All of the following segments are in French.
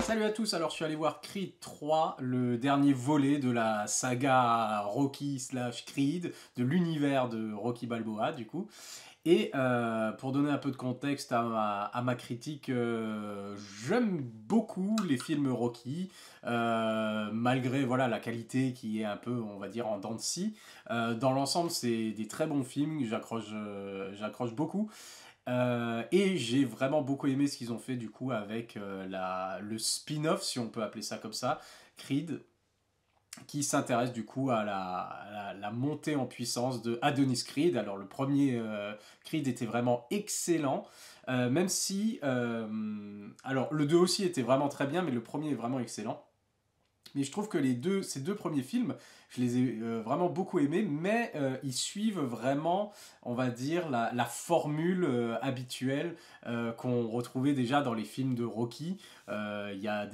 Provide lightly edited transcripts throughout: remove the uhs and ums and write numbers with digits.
Salut à tous, alors je suis allé voir Creed 3, le dernier volet de la saga Rocky slash Creed, de l'univers de Rocky Balboa du coup. Et pour donner un peu de contexte à ma critique, j'aime beaucoup les films Rocky, malgré voilà, la qualité qui est un peu, on va dire, en dents de scie. Dans l'ensemble, c'est des très bons films, j'accroche beaucoup. Et j'ai vraiment beaucoup aimé ce qu'ils ont fait du coup avec le spin-off, si on peut appeler ça comme ça, Creed, qui s'intéresse du coup à la montée en puissance de Adonis Creed. Alors le premier Creed était vraiment excellent, même si... alors le 2 aussi était vraiment très bien, mais le premier est vraiment excellent. Mais je trouve que ces deux premiers films, je les ai vraiment beaucoup aimés, mais ils suivent vraiment, on va dire, la formule habituelle qu'on retrouvait déjà dans les films de Rocky. Il y a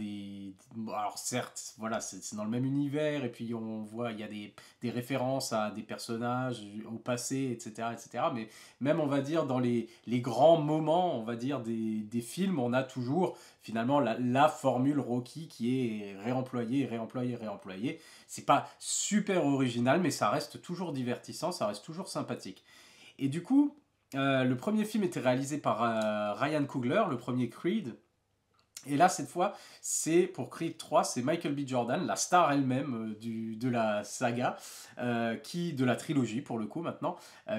bon, alors certes, voilà, c'est dans le même univers, et puis on voit, il y a des références à des personnages au passé, etc., etc. Mais même, on va dire, dans les grands moments, on va dire, des films, on a toujours finalement la formule Rocky qui est réemployée, réemployée, réemployée. C'est pas super original, mais ça reste toujours divertissant, ça reste toujours sympathique. Et du coup, le premier film était réalisé par Ryan Coogler, le premier Creed. Et là, cette fois, c'est pour Creed 3, c'est Michael B. Jordan, la star elle-même de la saga, de la trilogie pour le coup maintenant,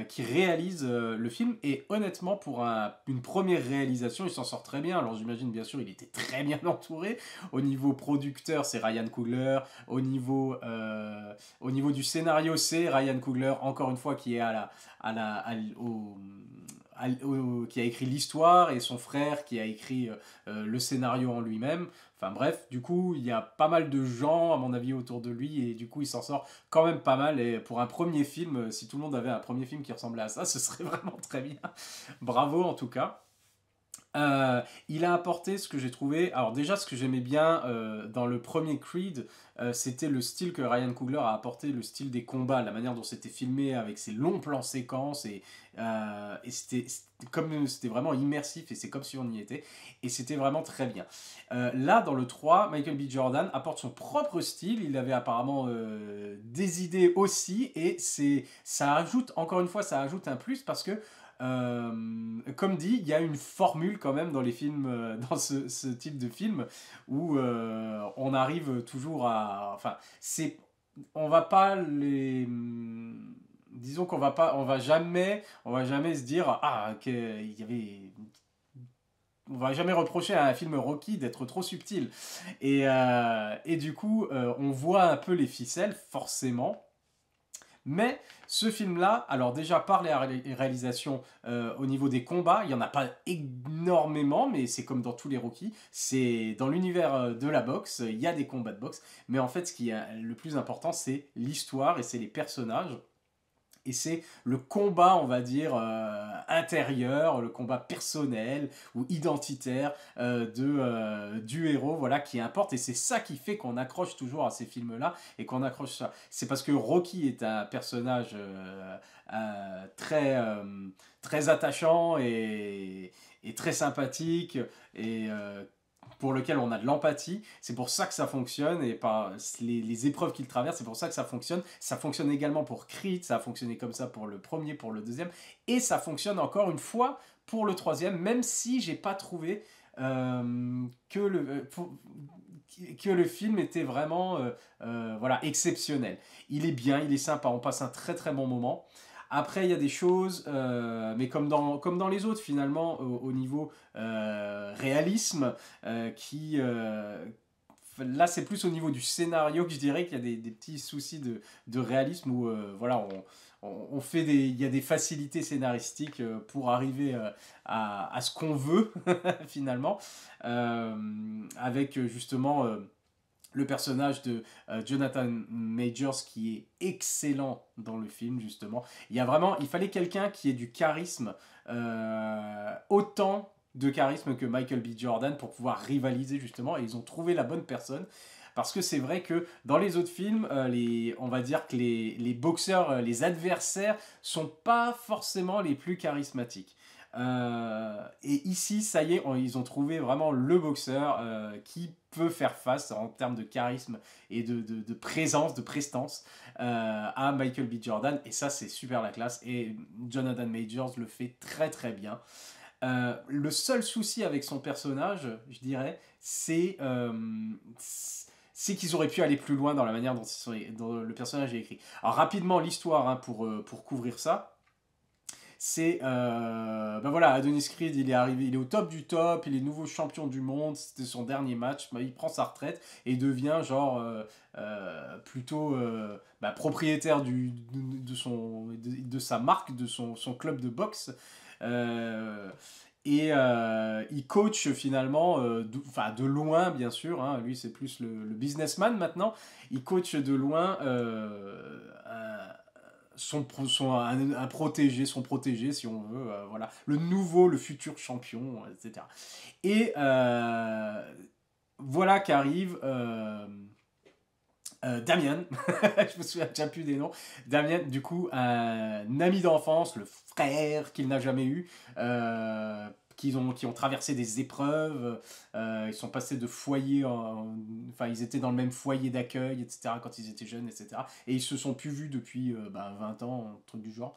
qui réalise le film. Et honnêtement, pour une première réalisation, il s'en sort très bien. Alors j'imagine, bien sûr, il était très bien entouré. Au niveau producteur, c'est Ryan Coogler. Au niveau du scénario, c'est Ryan Coogler, encore une fois, qui est qui a écrit l'histoire, et son frère qui a écrit le scénario en lui-même. Enfin bref, du coup, il y a pas mal de gens, à mon avis, autour de lui, et du coup, il s'en sort quand même pas mal. Et pour un premier film, si tout le monde avait un premier film qui ressemblait à ça, ce serait vraiment très bien. Bravo en tout cas. Il a apporté ce que j'ai trouvé. Alors, déjà, ce que j'aimais bien dans le premier Creed, c'était le style que Ryan Coogler a apporté, le style des combats, la manière dont c'était filmé avec ces longs plans séquences. Et c'était vraiment immersif, et c'est comme si on y était. Et c'était vraiment très bien. Là, dans le 3, Michael B. Jordan apporte son propre style. Il avait apparemment des idées aussi. Et ça ajoute, encore une fois, ça ajoute un plus parce que comme dit, il y a une formule quand même dans les films, dans ce type de film, où on arrive toujours à, enfin, on va pas les, disons qu'on va pas, on va jamais se dire qu'il y avait, on va jamais reprocher à un film Rocky d'être trop subtil, et du coup, on voit un peu les ficelles forcément. Mais ce film-là, alors déjà par les réalisations au niveau des combats, il n'y en a pas énormément, mais c'est comme dans tous les Rocky, c'est dans l'univers de la boxe, il y a des combats de boxe, mais en fait ce qui est le plus important, c'est l'histoire et c'est les personnages. Et c'est le combat, on va dire, intérieur, le combat personnel ou identitaire du héros, voilà, qui importe. Et c'est ça qui fait qu'on accroche toujours à ces films-là et qu'on accroche ça. C'est parce que Rocky est un personnage très attachant et très sympathique, et pour lequel on a de l'empathie. C'est pour ça que ça fonctionne, et par les épreuves qu'il traverse, c'est pour ça que ça fonctionne. Ça fonctionne également pour Creed, ça a fonctionné comme ça pour le premier, pour le deuxième, et ça fonctionne encore une fois pour le troisième, même si j'ai pas trouvé que le film était vraiment voilà, exceptionnel. Il est bien, il est sympa, on passe un très très bon moment. Après, il y a des choses, mais comme dans les autres, finalement, au niveau réalisme, là, c'est plus au niveau du scénario que je dirais qu'il y a des petits soucis de réalisme où voilà, on fait il y a des facilités scénaristiques pour arriver à ce qu'on veut, finalement, avec justement le personnage de Jonathan Majors qui est excellent dans le film, justement. Il fallait quelqu'un qui ait du charisme, autant de charisme que Michael B. Jordan, pour pouvoir rivaliser, justement, et ils ont trouvé la bonne personne. Parce que c'est vrai que dans les autres films, on va dire que les boxeurs, les adversaires, sont pas forcément les plus charismatiques. Et ici, ça y est, ils ont trouvé vraiment le boxeur qui peut faire face en termes de charisme et de présence, de prestance à Michael B. Jordan. Et ça, c'est super la classe. Et Jonathan Majors le fait très très bien. Le seul souci avec son personnage, je dirais, c'est qu'ils auraient pu aller plus loin dans la manière dont le personnage est écrit. Alors rapidement, l'histoire pour couvrir ça. C'est ben voilà, Adonis Creed, il est arrivé, il est au top du top, il est nouveau champion du monde, c'était son dernier match, il prend sa retraite et devient genre plutôt propriétaire de sa marque, de son club de boxe. Euh, il coach finalement, de loin bien sûr, hein, lui c'est plus le businessman maintenant, il coach de loin un protégé, son protégé si on veut, voilà, le futur champion, etc. Et voilà qu'arrive Damien, je me souviens déjà plus des noms, Damien, du coup, un ami d'enfance, le frère qu'il n'a jamais eu, qui ont traversé des épreuves, ils sont passés de foyer, enfin ils étaient dans le même foyer d'accueil, etc. quand ils étaient jeunes, etc. Et ils se sont plus vus depuis 20 ans, un truc du genre,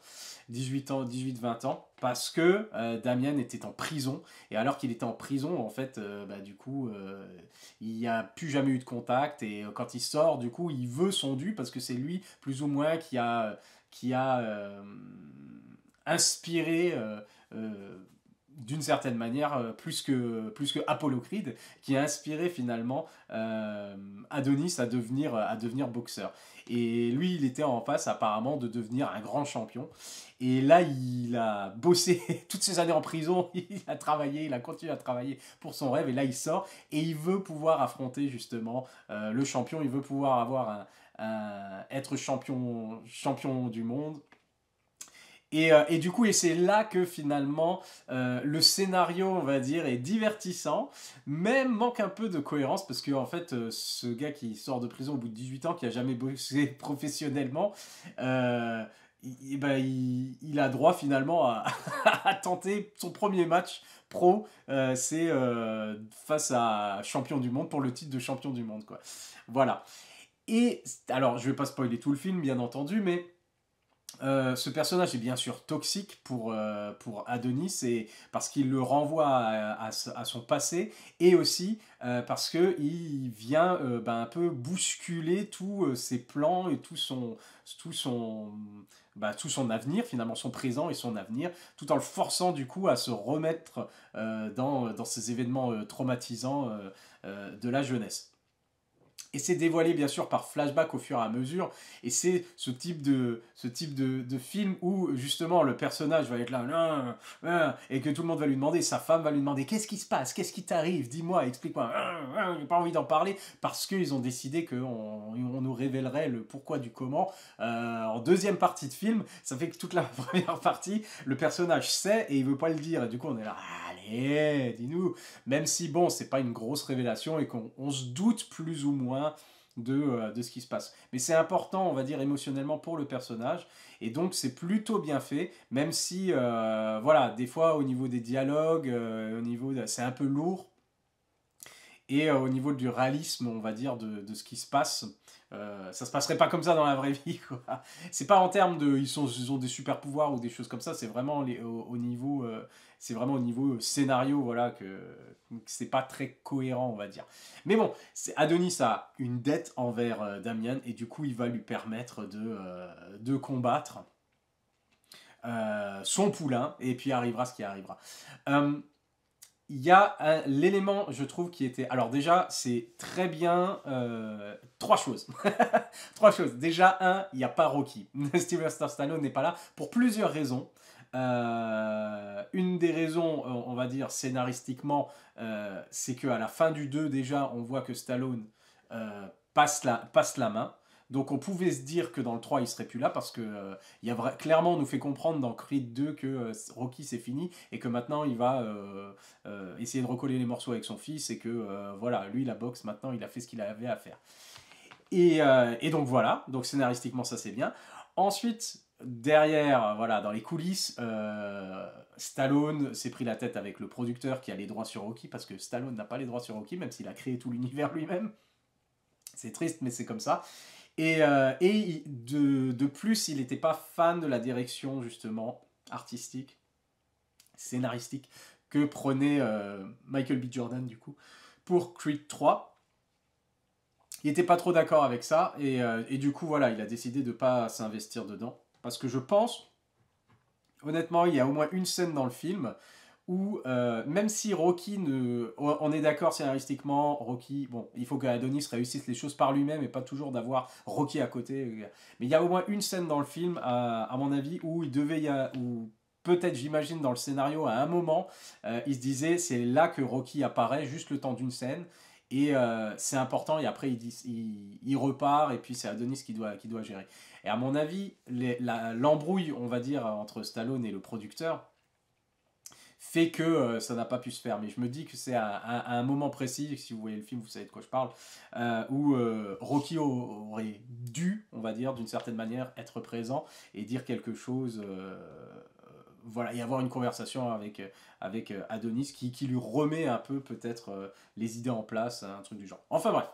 18 ans, 18-20 ans, parce que Damien était en prison, et alors qu'il était en prison, en fait, il n'y a plus jamais eu de contact, et quand il sort, du coup, il veut son dû, parce que c'est lui, plus ou moins, qui a inspiré d'une certaine manière, plus que Apollo Creed, qui a inspiré finalement Adonis à devenir boxeur. Et lui, il était en face apparemment de devenir un grand champion. Et là, il a bossé toutes ces années en prison, il a travaillé, il a continué à travailler pour son rêve, et là, il sort, et il veut pouvoir affronter justement le champion, il veut pouvoir être champion du monde. Et du coup, c'est là que finalement le scénario, on va dire, est divertissant, mais manque un peu de cohérence parce que en fait, ce gars qui sort de prison au bout de 18 ans, qui a jamais boxé professionnellement, il a droit finalement à tenter son premier match pro, c'est face à champion du monde pour le titre de champion du monde, quoi. Voilà. Et alors, je vais pas spoiler tout le film, bien entendu, mais ce personnage est bien sûr toxique pour Adonis, et parce qu'il le renvoie à son passé, et aussi parce qu'il vient un peu bousculer tous ses plans et tout son avenir, finalement son présent et son avenir, tout en le forçant du coup à se remettre dans ces événements traumatisants de la jeunesse. Et c'est dévoilé bien sûr par flashback au fur et à mesure. Et c'est ce type de film où justement le personnage va être là, et que tout le monde va lui demander, sa femme va lui demander qu'est-ce qui se passe, qu'est-ce qui t'arrive, dis-moi, explique-moi. J'ai pas envie d'en parler parce qu'ils ont décidé qu'on nous révélerait le pourquoi du comment. En deuxième partie de film, ça fait que toute la première partie, le personnage sait et il veut pas le dire. Et du coup, on est là, allez, dis-nous. Même si, bon, c'est pas une grosse révélation et qu'on se doute plus ou moins de ce qui se passe. Mais c'est important, on va dire, émotionnellement pour le personnage. Et donc, c'est plutôt bien fait, même si, voilà, des fois, au niveau des dialogues, c'est un peu lourd. Et au niveau du réalisme, on va dire, de ce qui se passe, ça se passerait pas comme ça dans la vraie vie, quoi. C'est pas en termes de ils ont des super pouvoirs ou des choses comme ça, c'est vraiment au niveau scénario, voilà, que c'est pas très cohérent, on va dire. Mais bon, Adonis a une dette envers Damian, et du coup il va lui permettre de combattre son poulain, et puis arrivera ce qui arrivera. Il y a l'élément, je trouve, qui était... Alors déjà, c'est très bien... trois choses. Trois choses. Déjà, il n'y a pas Rocky. Sylvester Stallone n'est pas là pour plusieurs raisons. Une des raisons, on va dire, scénaristiquement, c'est qu'à la fin du 2, déjà, on voit que Stallone passe la main. Donc on pouvait se dire que dans le 3, il serait plus là, parce que clairement, on nous fait comprendre dans Creed 2 que Rocky c'est fini, et que maintenant il va essayer de recoller les morceaux avec son fils, et que voilà, lui la boxe maintenant, il a fait ce qu'il avait à faire. Et donc voilà, donc scénaristiquement ça c'est bien. Ensuite, derrière, voilà, dans les coulisses, Stallone s'est pris la tête avec le producteur qui a les droits sur Rocky, parce que Stallone n'a pas les droits sur Rocky, même s'il a créé tout l'univers lui-même. C'est triste, mais c'est comme ça. Et de plus, il n'était pas fan de la direction, justement, artistique, scénaristique, que prenait Michael B. Jordan, du coup, pour Creed 3. Il n'était pas trop d'accord avec ça, et du coup, voilà, il a décidé de ne pas s'investir dedans. Parce que je pense, honnêtement, il y a au moins une scène dans le film où, même si Rocky ne... On est d'accord scénaristiquement, Rocky... Bon, il faut qu'Adonis réussisse les choses par lui-même et pas toujours d'avoir Rocky à côté. Mais il y a au moins une scène dans le film, à mon avis, où il devait y avoir... Où peut-être, j'imagine, dans le scénario, à un moment, il se disait, c'est là que Rocky apparaît, juste le temps d'une scène. Et c'est important, et après il repart, et puis c'est Adonis qui doit gérer. Et à mon avis, l'embrouille, on va dire, entre Stallone et le producteur, fait que ça n'a pas pu se faire. Mais je me dis que c'est à un moment précis, si vous voyez le film, vous savez de quoi je parle, où Rocky aurait dû, on va dire, d'une certaine manière, être présent et dire quelque chose, voilà, et avoir une conversation avec Adonis qui lui remet un peu peut-être les idées en place, un truc du genre. Enfin bref.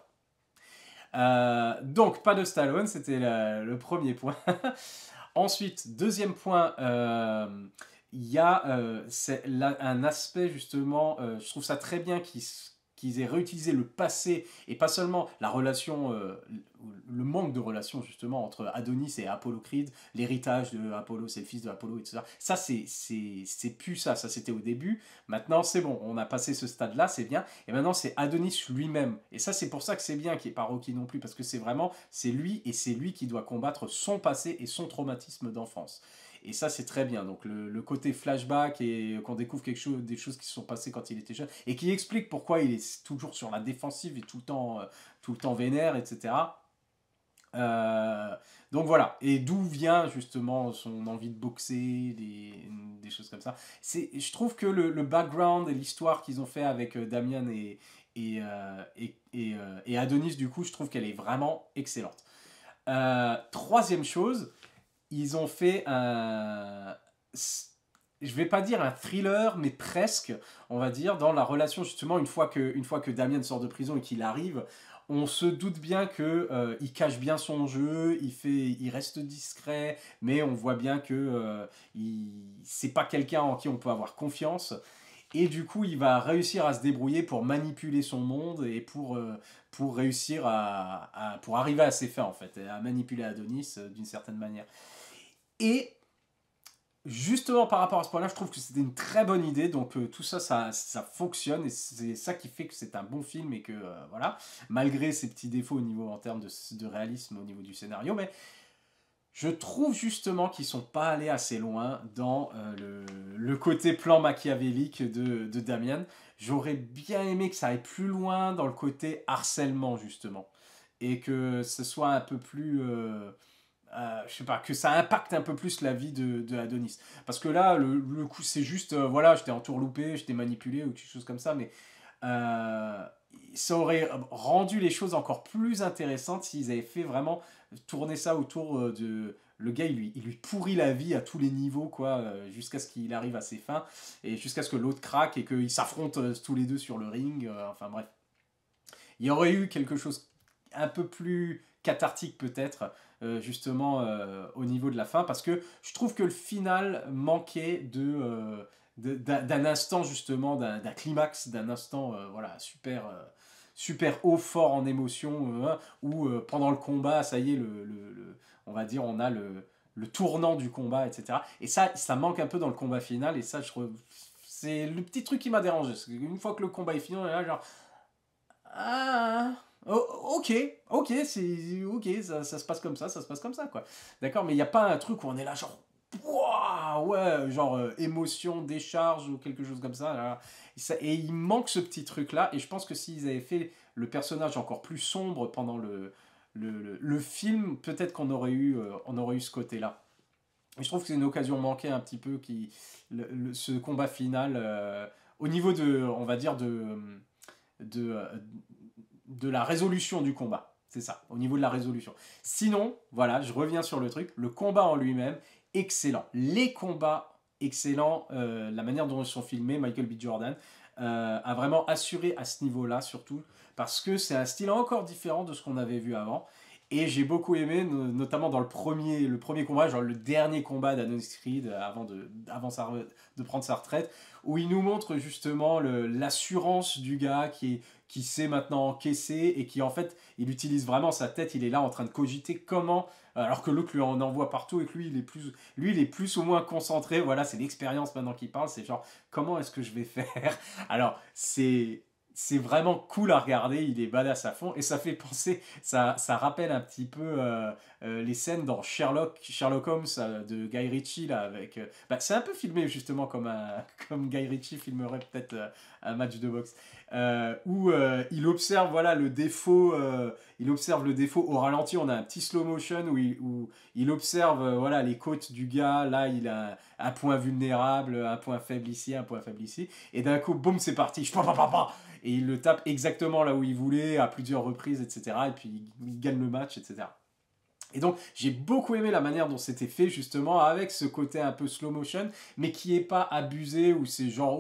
Donc, pas de Stallone, c'était le premier point. Ensuite, deuxième point, il y a un aspect justement, je trouve ça très bien qu'ils aient réutilisé le passé et pas seulement la relation, le manque de relation justement entre Adonis et Apollo Creed, l'héritage de Apollo, c'est le fils de Apollo, etc. Ça, c'est plus ça, ça c'était au début. Maintenant, c'est bon, on a passé ce stade-là, c'est bien. Et maintenant, c'est Adonis lui-même. Et ça, c'est pour ça que c'est bien qu'il n'y ait pas Rocky non plus, parce que c'est vraiment, c'est lui et c'est lui qui doit combattre son passé et son traumatisme d'enfance. Et ça, c'est très bien. Donc, le côté flashback et qu'on découvre des choses qui se sont passées quand il était jeune et qui explique pourquoi il est toujours sur la défensive et tout le temps vénère, etc. Euh, donc voilà. Et d'où vient justement son envie de boxer, des choses comme ça. Je trouve que le background et l'histoire qu'ils ont fait avec Damian et Adonis, du coup, je trouve qu'elle est vraiment excellente. Troisième chose, ils ont fait un... Je vais pas dire un thriller, mais presque, on va dire, dans la relation justement, une fois que Damien sort de prison et qu'il arrive, on se doute bien que il cache bien son jeu, il reste discret, mais on voit bien que c'est pas quelqu'un en qui on peut avoir confiance. Et du coup, il va réussir à se débrouiller pour manipuler son monde et pour réussir pour arriver à ses fins, en fait, à manipuler Adonis d'une certaine manière. Et justement, par rapport à ce point-là, je trouve que c'était une très bonne idée. Donc, tout ça, ça fonctionne. Et c'est ça qui fait que c'est un bon film et que, voilà, malgré ses petits défauts au niveau, en termes de réalisme au niveau du scénario. Mais je trouve justement qu'ils sont pas allés assez loin dans le côté plan machiavélique de Damian. J'aurais bien aimé que ça aille plus loin dans le côté harcèlement, justement. Et que ce soit un peu plus... je sais pas, que ça impacte un peu plus la vie de Adonis. Parce que là, le coup, c'est juste, voilà, j'étais entourloupé, j'étais manipulé ou quelque chose comme ça, mais euh, ça aurait rendu les choses encore plus intéressantes s'ils avaient fait vraiment tourner ça autour de... Le gars, il lui pourrit la vie à tous les niveaux, quoi, jusqu'à ce qu'il arrive à ses fins, et jusqu'à ce que l'autre craque et qu'ils s'affrontent tous les deux sur le ring, enfin bref. Il y aurait eu quelque chose un peu plus cathartique peut-être, justement au niveau de la fin, parce que je trouve que le final manquait d'un instant justement, d'un climax, d'un instant voilà, super haut, fort en émotion, où pendant le combat, ça y est, on va dire, on a le tournant du combat, etc. Et ça manque un peu dans le combat final, et ça, c'est le petit truc qui m'a dérangé. Une fois que le combat est fini, on est là, genre, ah, ok, ok, ok, ça se passe comme ça se passe comme ça, quoi. D'accord, mais il n'y a pas un truc où on est là, genre, ouah, ouais, genre émotion, décharge ou quelque chose comme ça, là. Et il manque ce petit truc-là, et je pense que s'ils avaient fait le personnage encore plus sombre pendant le film, peut-être on aurait eu ce côté-là. Et je trouve que c'est une occasion manquée un petit peu, ce combat final, au niveau on va dire, de, de la résolution du combat. C'est ça, au niveau de la résolution. Sinon, voilà, je reviens sur le truc, le combat en lui-même, excellent. Les combats, excellents, la manière dont ils sont filmés, Michael B. Jordan a vraiment assuré à ce niveau-là, surtout, parce que c'est un style encore différent de ce qu'on avait vu avant. Et j'ai beaucoup aimé, notamment dans le premier combat, genre le dernier combat d'Adonis Creed de prendre sa retraite, où il nous montre justement l'assurance du gars qui sait maintenant encaisser et qui en fait, il utilise vraiment sa tête, il est là en train de cogiter comment, alors que l'autre lui en envoie partout et que lui, il est plus ou moins concentré, voilà, c'est l'expérience maintenant qui parle, c'est genre, comment est-ce que je vais faire. Alors, c'est vraiment cool à regarder, il est badass à fond et ça fait penser, ça rappelle un petit peu les scènes dans Sherlock Holmes de Guy Ritchie là avec, c'est un peu filmé justement comme Guy Ritchie filmerait peut-être un match de boxe où il observe voilà il observe le défaut au ralenti, on a un petit slow motion où il observe voilà les côtes du gars, là il a un point vulnérable, un point faible ici, un point faible ici et d'un coup boum c'est parti, et il le tape exactement là où il voulait, à plusieurs reprises, etc. Et puis il gagne le match, etc. Et donc j'ai beaucoup aimé la manière dont c'était fait justement avec ce côté un peu slow motion, mais qui est pas abusé, où c'est genre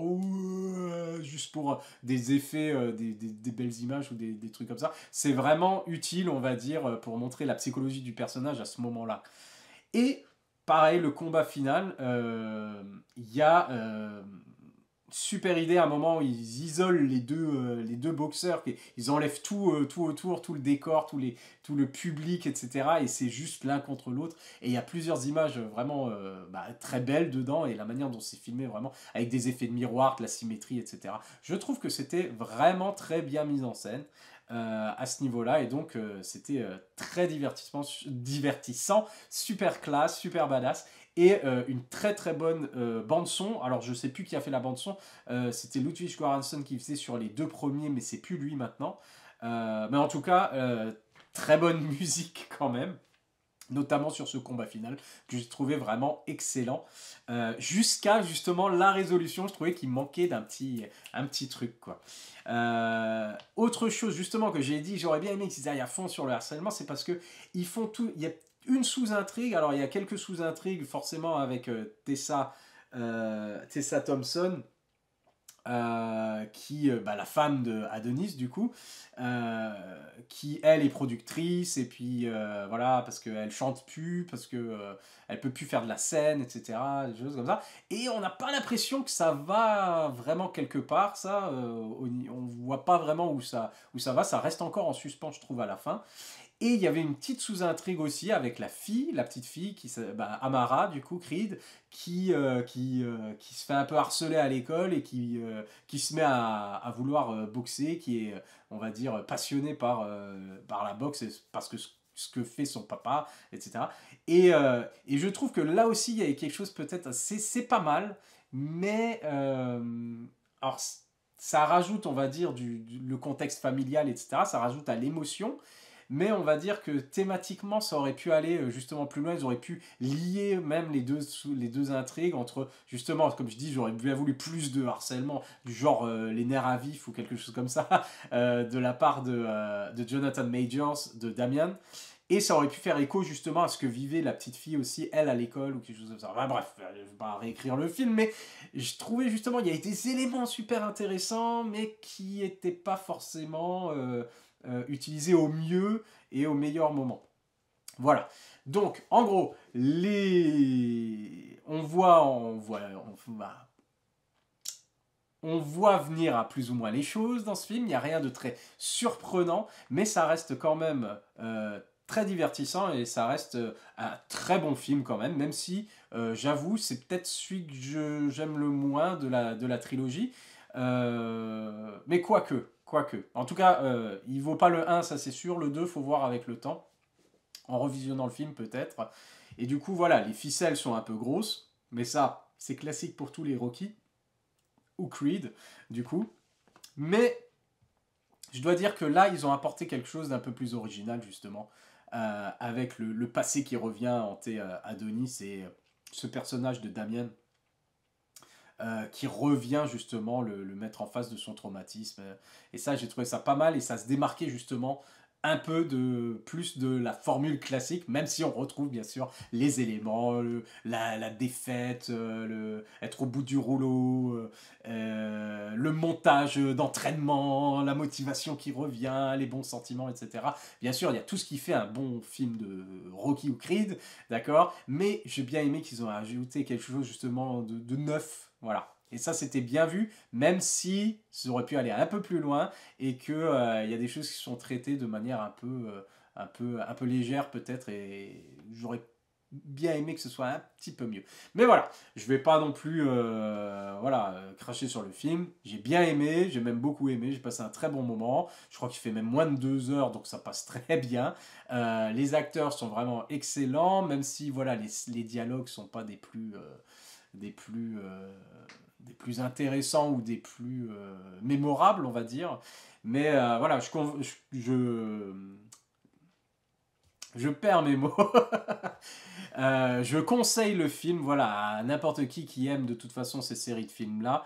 juste pour des effets, des belles images ou des trucs comme ça. C'est vraiment utile, on va dire, pour montrer la psychologie du personnage à ce moment-là. Et pareil, le combat final, il y a super idée à un moment où ils isolent les deux boxeurs, ils enlèvent tout autour, tout le décor, tout le public, etc. Et c'est juste l'un contre l'autre. Et il y a plusieurs images vraiment très belles dedans et la manière dont c'est filmé vraiment, avec des effets de miroir, de la symétrie, etc. Je trouve que c'était vraiment très bien mis en scène. À ce niveau-là et donc c'était très divertissant, super classe, super badass et une très très bonne bande son. Alors je sais plus qui a fait la bande son, c'était Ludwig Göransson qui faisait sur les deux premiers, mais c'est plus lui maintenant. Mais en tout cas, très bonne musique quand même, notamment sur ce combat final que j'ai trouvé vraiment excellent. Jusqu'à justement la résolution, je trouvais qu'il manquait un petit truc quoi. Autre chose justement que j'ai dit, j'aurais bien aimé qu'ils aillent à fond sur le harcèlement, c'est parce que ils font tout. Il y a une sous-intrigue, alors il y a quelques sous-intrigues forcément avec Tessa Thompson, la femme de Adonis du coup, qui elle est productrice et puis voilà parce qu'elle chante plus, parce que elle peut plus faire de la scène, etc. Des choses comme ça. Et on n'a pas l'impression que ça va vraiment quelque part, ça. On voit pas vraiment où ça va. Ça reste encore en suspens, je trouve, à la fin. Et il y avait une petite sous-intrigue aussi avec la petite fille, Amara, du coup, Creed, qui se fait un peu harceler à l'école et qui se met à vouloir boxer, qui est, on va dire, passionné par la boxe, parce que ce que fait son papa, etc. Et je trouve que là aussi, il y a quelque chose peut-être, c'est pas mal, mais alors, ça rajoute, on va dire, le contexte familial, etc. Ça rajoute à l'émotion, mais on va dire que thématiquement ça aurait pu aller justement plus loin, ils auraient pu lier même les deux intrigues entre justement, comme je dis, j'aurais bien voulu plus de harcèlement du genre les nerfs à vif ou quelque chose comme ça de la part de Jonathan Majors, de Damian. Et ça aurait pu faire écho justement à ce que vivait la petite fille aussi, elle, à l'école, ou quelque chose comme ça. Enfin, bref, je ne vais pas réécrire le film, mais je trouvais justement, il y a des éléments super intéressants, mais qui n'étaient pas forcément utilisés au mieux et au meilleur moment. Voilà. Donc, en gros, on voit venir à plus ou moins les choses dans ce film. Il n'y a rien de très surprenant, mais ça reste quand même très divertissant et ça reste un très bon film quand même si j'avoue c'est peut-être celui que j'aime le moins de la trilogie. Mais quoique. En tout cas, il vaut pas le 1, ça c'est sûr. Le 2, faut voir avec le temps. En revisionnant le film peut-être. Et du coup, voilà, les ficelles sont un peu grosses. Mais ça, c'est classique pour tous les Rocky. Ou Creed, du coup. Mais je dois dire que là, ils ont apporté quelque chose d'un peu plus original, justement. Avec le passé qui revient hanter Adonis et ce personnage de Damien qui revient justement le mettre en face de son traumatisme. Et ça, j'ai trouvé ça pas mal et ça se démarquait justement un peu plus de la formule classique, même si on retrouve bien sûr les éléments, la défaite, être au bout du rouleau, le montage d'entraînement, la motivation qui revient, les bons sentiments, etc. Bien sûr, il y a tout ce qui fait un bon film de Rocky ou Creed, d'accord, mais j'ai bien aimé qu'ils ont ajouté quelque chose justement de neuf, voilà. Et ça, c'était bien vu, même si ça aurait pu aller un peu plus loin et qu'il y a des choses qui sont traitées de manière un peu légère peut-être, et j'aurais bien aimé que ce soit un petit peu mieux. Mais voilà, je vais pas non plus cracher sur le film. J'ai bien aimé, j'ai même beaucoup aimé, j'ai passé un très bon moment. Je crois qu'il fait même moins de 2 heures, donc ça passe très bien. Les acteurs sont vraiment excellents, même si voilà, les dialogues sont pas des plus, euh, des plus intéressants ou des plus mémorables, on va dire. Mais voilà, je perds mes mots. Je conseille le film, voilà, à n'importe qui aime de toute façon ces séries de films-là.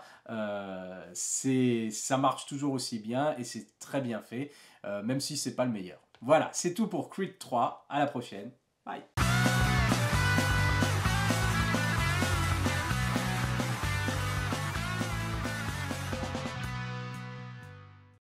Ça marche toujours aussi bien et c'est très bien fait, même si c'est pas le meilleur. Voilà, c'est tout pour Creed 3. À la prochaine. Bye.